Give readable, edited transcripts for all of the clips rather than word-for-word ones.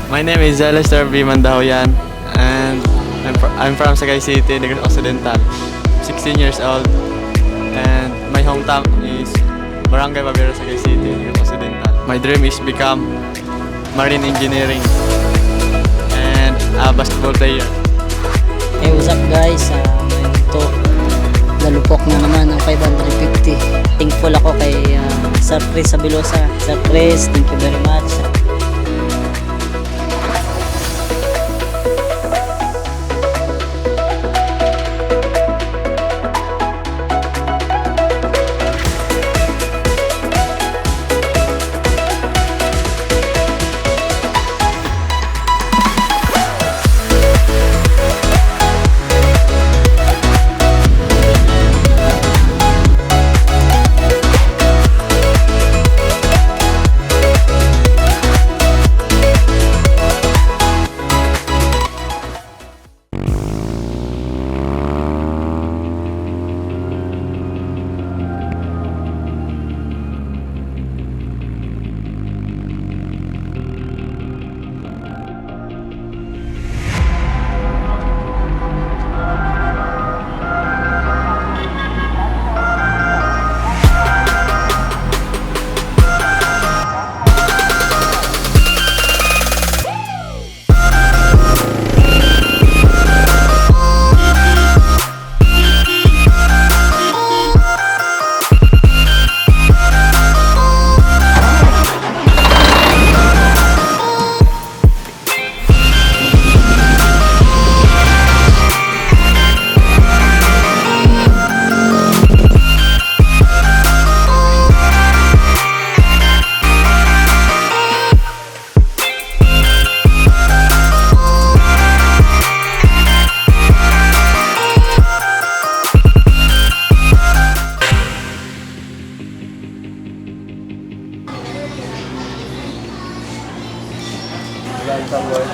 My name is Lester B. Mandahoyan, and I'm from Sagay City, Negros Occidental. 16 years old, and my hometown is Barangay Babero, Sagay City, Negros Occidental. My dream is become marine engineering and a basketball player. Hey, what's up guys? Ito, nalupok na naman ang 550. Thankful ako kay Sir Chris Sabilosa. Sir Chris, thank you very much.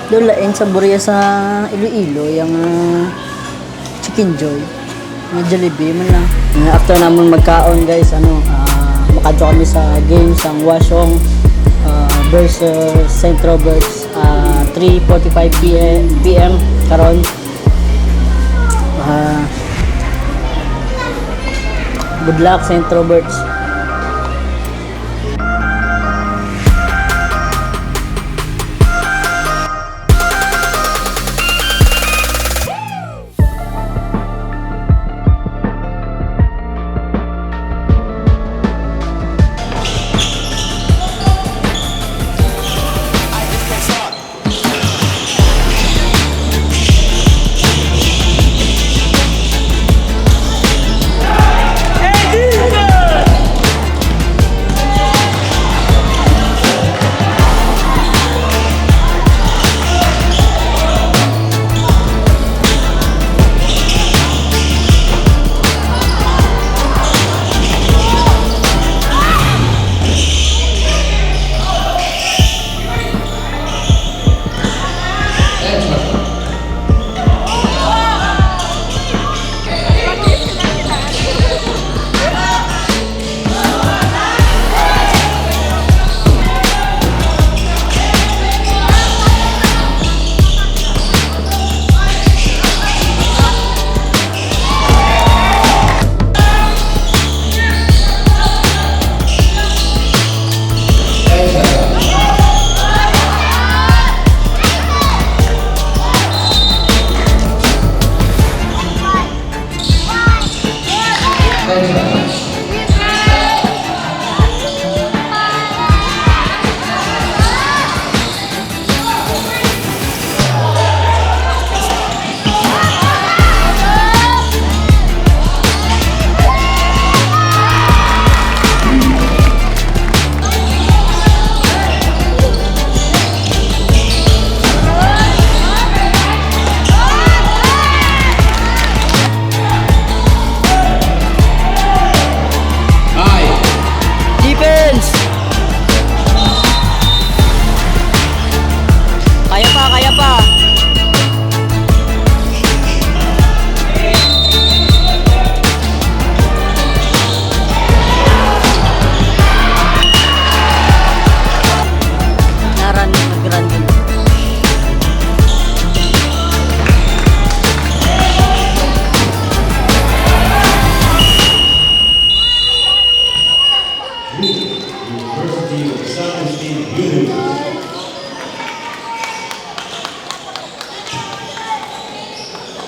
Doon laing sa Borea sa Iloilo, yung Chicken Joy, yung Jollibee man lang. After naman magkaon guys, makadto kami sa games ang Washong versus St. Roberts, 3:45 PM karon. Good luck St. Roberts.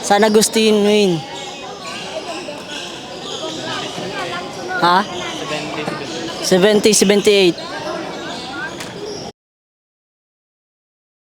San Agustin win. Ha? 70, 78.